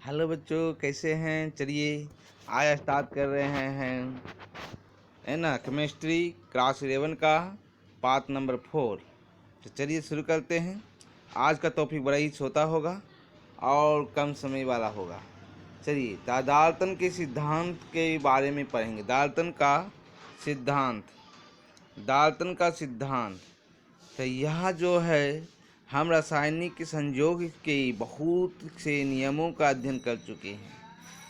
Hello बच्चों, कैसे हैं। चलिए आज स्टार्ट कर रहे हैं, है ना, केमिस्ट्री क्लास 11 का पार्ट नंबर 4। तो चलिए शुरू करते हैं। आज का टॉपिक बड़ा ही छोटा होगा और कम समय वाला होगा। चलिए डाल्टन के सिद्धांत के बारे में पढ़ेंगे। सिद्धांत डाल्टन का सिद्धांत। तो यह जो है, हम रासायनिक संयोग के बहुत से नियमों का अध्ययन कर चुके हैं।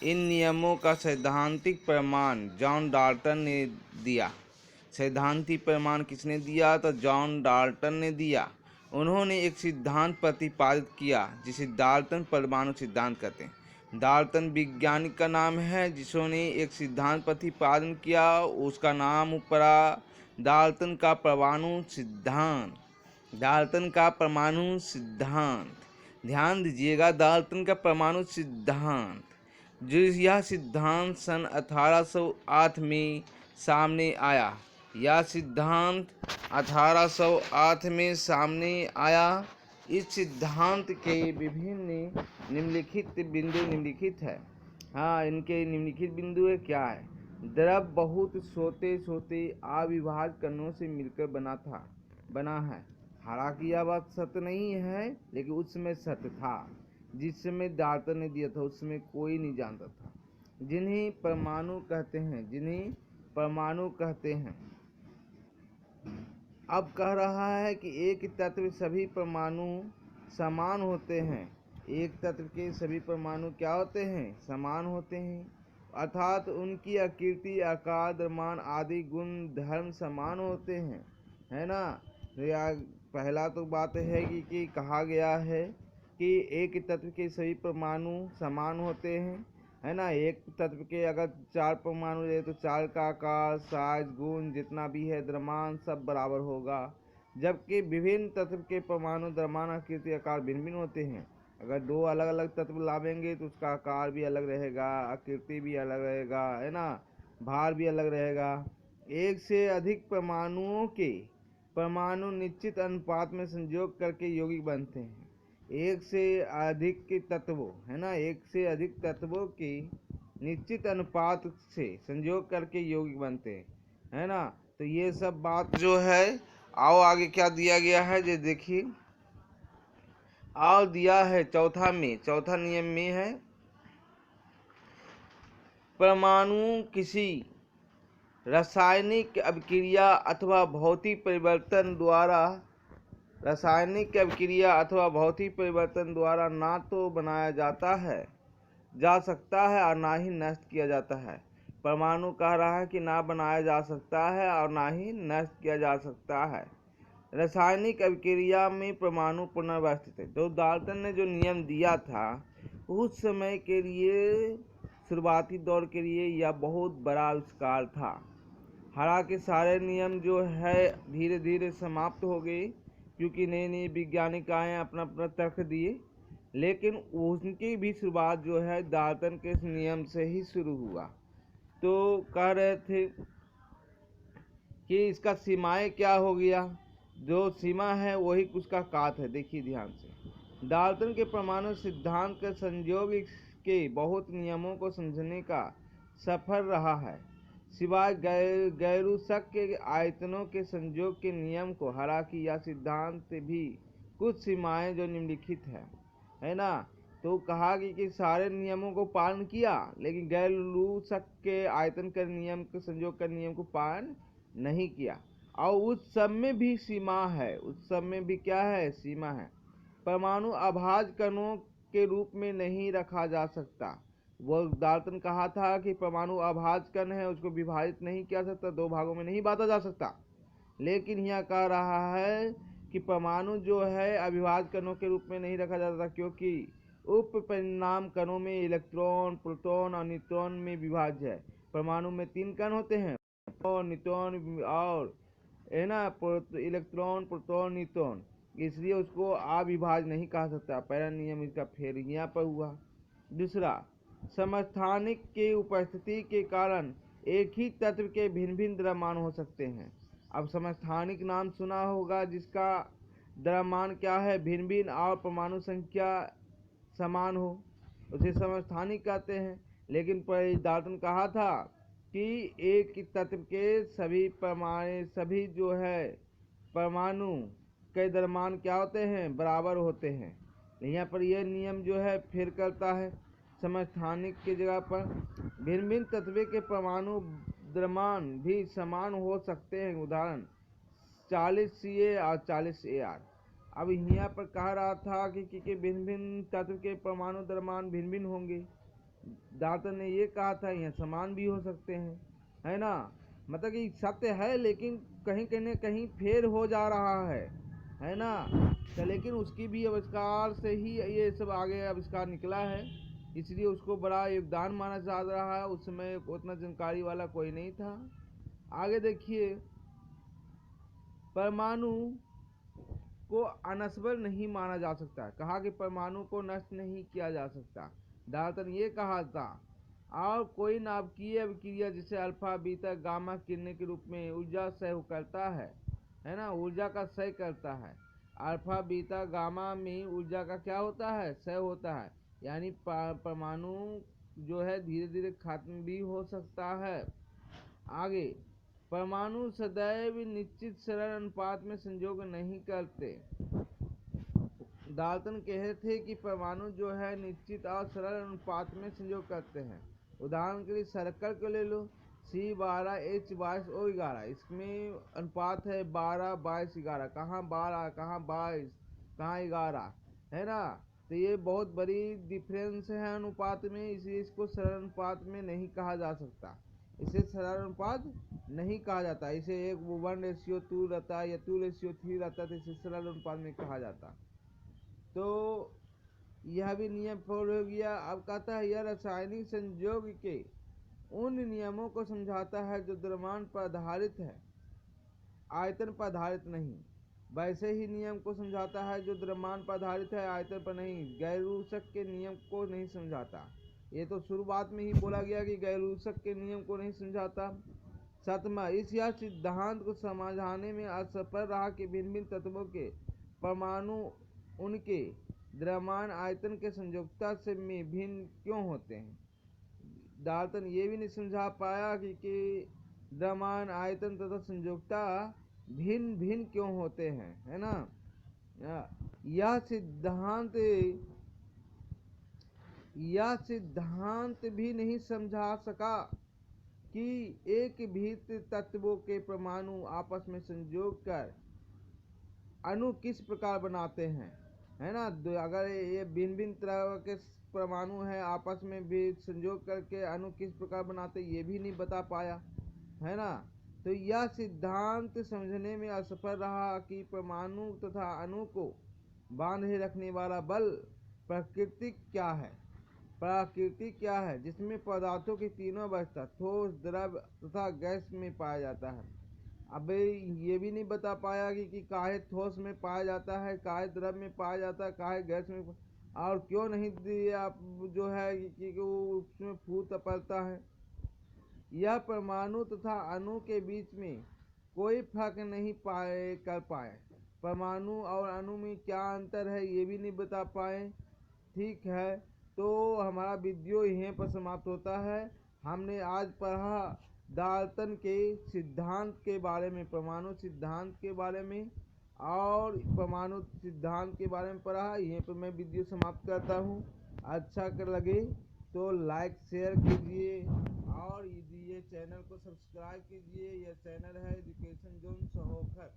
इन नियमों का सैद्धांतिक प्रमाण जॉन डाल्टन ने दिया। सैद्धांतिक प्रमाण किसने दिया? तो जॉन डाल्टन ने दिया। उन्होंने एक सिद्धांत प्रतिपादित किया जिसे डाल्टन परमाणु सिद्धांत कहते हैं। डाल्टन वैज्ञानिक का नाम है जिसने एक सिद्धांत प्रतिपादन किया, उसका नाम पड़ा डाल्टन का परमाणु सिद्धांत। डाल्टन का परमाणु सिद्धांत, ध्यान दीजिएगा, डाल्टन का परमाणु सिद्धांत। जो यह सिद्धांत सन 1808 में सामने आया। यह सिद्धांत 1808 में सामने आया। इस सिद्धांत के विभिन्न निम्नलिखित बिंदु निम्नलिखित है। हाँ, इनके निम्नलिखित बिंदु है क्या है? द्रव बहुत छोटे छोटे अविभाज्य कणों से मिलकर बना है। हालांकि यह बात सत्य नहीं है, लेकिन उस समय सत्य था। जिस समय डाल्टन ने दिया था उस समय कोई नहीं जानता था। जिन्हें परमाणु कहते हैं। अब कह रहा है कि एक तत्व सभी परमाणु समान होते हैं। एक तत्व के सभी परमाणु क्या होते हैं? समान होते हैं। अर्थात उनकी आकृति, आकार, द्रव्यमान आदि गुण धर्म समान होते हैं, है ना। पहला तो बात है कि कहा गया है कि एक तत्व के सभी परमाणु समान होते हैं, है ना। एक तत्व के अगर 4 परमाणु रहे तो 4 का आकार, साइज, गुण जितना भी है, द्रव्यमान सब बराबर होगा। जबकि विभिन्न तत्व के परमाणु द्रव्यमान, आकृति, आकार भिन्न भिन्न होते हैं। अगर 2 अलग अलग तत्व लावेंगे तो उसका आकार भी अलग रहेगा, आकृति भी अलग रहेगा, है ना, भार भी अलग रहेगा। एक से अधिक परमाणुओं के परमाणु निश्चित अनुपात में संयोग करके यौगिक बनते हैं। एक से अधिक के तत्वों, है ना, एक से अधिक तत्वों की निश्चित अनुपात से संयोग करके यौगिक बनते हैं, है ना। तो ये सब बात जो है, आओ आगे क्या दिया गया है जो देखिए। और दिया है चौथा नियम में है, परमाणु किसी रासायनिक अभिक्रिया अथवा भौतिक परिवर्तन द्वारा ना तो बनाया जा सकता है और ना ही नष्ट किया जाता है। परमाणु कह रहा है कि ना बनाया जा सकता है और ना ही नष्ट किया जा सकता है। रासायनिक अभिक्रिया में परमाणु पुनर्वस्थित है। तो डाल्टन ने जो नियम दिया था उस समय के लिए, शुरुआती दौर के लिए, यह बहुत बड़ा आविष्कार था। हालांकि सारे नियम जो है धीरे धीरे समाप्त हो गए, क्योंकि नए नए वैज्ञानिक आए, अपना अपना तर्क दिए। लेकिन उनकी भी शुरुआत जो है डाल्टन के नियम से ही शुरू हुआ। तो कह रहे थे कि इसका सीमाएं क्या हो गया। जो सीमा है वही उसका काट है। देखिए ध्यान से, डाल्टन के परमाणु सिद्धांत के संयोग के बहुत नियमों को समझने का सफर रहा है, सिवाय गैरुसक के आयतनों के संयोग के नियम को। हालांकि यह सिद्धांत भी कुछ सीमाएं जो निम्नलिखित है ना। तो कहा कि सारे नियमों को पालन किया, लेकिन गैरुसक के आयतन के नियम के संयोग का नियम को पालन नहीं किया। और उस सब में भी सीमा है, उस सब में भी क्या है? सीमा है। परमाणु अभाज्य कणों के रूप में नहीं रखा जा सकता। वो डाल्टन कहा था कि परमाणु अभाज्य कण है, उसको विभाजित नहीं किया सकता, 2 भागों में नहीं बांटा जा सकता। लेकिन यह कह रहा है कि परमाणु जो है अविभाज्य कणों के रूप में नहीं रखा जा सकता, क्योंकि उप परिणाम कणों में इलेक्ट्रॉन, प्रोटॉन और न्यूट्रॉन में विभाज्य है। परमाणु में 3 कण होते हैं, न्यूट्रॉन और, है ना, इलेक्ट्रॉन, प्रोटॉन, न्यूट्रॉन, इसलिए उसको अविभाज्य नहीं कहा सकता। पहला नियम इसका फेल यहाँ पर हुआ। दूसरा, समस्थानिक की उपस्थिति के कारण एक ही तत्व के भिन्न भिन्न द्रव्यमान हो सकते हैं। अब समस्थानिक नाम सुना होगा, जिसका द्रव्यमान क्या है? भिन्न भिन्न और परमाणु संख्या समान हो। उसे समस्थानिक कहते हैं। लेकिन डाल्टन कहा था कि एक ही तत्व के सभी जो है परमाणु के द्रव्यमान क्या होते हैं, बराबर होते हैं। यहाँ पर यह नियम जो है फिर करता है समस्थानिक की जगह पर। भिन्न भिन्न तत्व के परमाणु द्रव्यमान भी समान हो सकते हैं। उदाहरण 40 Ca और 40 Ar। अब यहाँ पर कह रहा था कि भिन्न भिन्न तत्व के परमाणु द्रव्यमान भिन्न भिन्न होंगे। डाल्टन ने ये कहा था यहाँ समान भी हो सकते हैं, है ना। मतलब कि सत्य है लेकिन कहीं कहीं न कहीं फेर हो जा रहा है ना। तो लेकिन उसकी भी आविष्कार से ही ये सब आगे आविष्कार निकला है, इसलिए उसको बड़ा योगदान माना जा रहा है। उस समय उतना जानकारी वाला कोई नहीं था। आगे देखिए, परमाणु को अनश्वर नहीं माना जा सकता। कहा कि परमाणु को नष्ट नहीं किया जा सकता। डाल्टन ये कहा था। और कोई नाभिकीय अभिक्रिया जिसे अल्फा बीटा गामा किरणें के रूप में ऊर्जा क्षय करता है ना, ऊर्जा का क्षय करता है। अल्फा बीटा गामा में ऊर्जा का क्या होता है, क्षय होता है। यानी परमाणु जो है धीरे धीरे खत्म भी हो सकता है। आगे, परमाणु सदैव निश्चित सरल अनुपात में संयोग नहीं करते। डाल्टन कहते थे कि परमाणु जो है निश्चित और सरल अनुपात में संयोग करते हैं। उदाहरण के लिए सर्कल को ले लो, C12H22O11। इसमें अनुपात है 12, 22, 11। कहाँ 12, कहाँ 22, कहाँ 11, है ना। तो ये बहुत बड़ी डिफरेंस है अनुपात में, इसलिए इसको सरल अनुपात में नहीं कहा जा सकता। इसे सरल अनुपात नहीं कहा जाता। इसे एक 1:2 रहता है या 2:3 रहता है, तो इसे सरल अनुपात में कहा जाता। तो यह भी नियम फॉलो हो गया। अब कहता है यह रासायनिक संयोग के उन नियमों को समझाता है जो द्रव्यमान पर आधारित है, आयतन पर आधारित नहीं। वैसे ही नियम को समझाता है जो द्रव्यमान पर आधारित है, आयतन पर नहीं। गैर-रूसक के नियम को नहीं समझाता। ये तो शुरुआत में ही बोला गया कि गैर-रूसक के नियम को नहीं समझाता। सातवां, इस यह सिद्धांत को समझाने में असफल रहा कि भिन्न भिन्न तत्वों के परमाणु उनके द्रव्यमान आयतन के संयोजकता से में भिन्न क्यों होते हैं। डाल्टन ये भी नहीं समझा पाया कि द्रव्यमान आयतन तथा संयोजकता भिन्न भिन्न क्यों होते हैं, है ना। यह सिद्धांत भी नहीं समझा सका कि एक भीत तत्वों के परमाणु आपस में संयोग कर अणु किस प्रकार बनाते हैं, है ना। अगर ये भिन्न भिन्न तरह के परमाणु हैं, आपस में भी संयोग करके अणु किस प्रकार बनाते ये भी नहीं बता पाया, है ना। तो यह सिद्धांत समझने में असफल रहा कि परमाणु तथा अणु को बांधे रखने वाला बल प्रकृति क्या है, जिसमें पदार्थों की तीनों अवस्था ठोस, द्रव तथा गैस में पाया जाता है। अब ये भी नहीं बता पाया कि काहे ठोस में पाया जाता है, काहे द्रव में पाया जाता है, काहे गैस में, और क्यों नहीं आप जो है कि उसमें फूट पड़ता है। यह परमाणु तथा अणु के बीच में कोई फर्क नहीं कर पाए। परमाणु और अणु में क्या अंतर है ये भी नहीं बता पाए। ठीक है, तो हमारा वीडियो यहीं पर समाप्त होता है। हमने आज पढ़ा डाल्टन के सिद्धांत के बारे में, परमाणु सिद्धांत के बारे में और परमाणु सिद्धांत के बारे में पढ़ा। यहीं पर मैं वीडियो समाप्त करता हूँ। अच्छा लगे तो लाइक शेयर कीजिए और ये चैनल को सब्सक्राइब कीजिए। यह चैनल है एजुकेशन जोन सहोखर।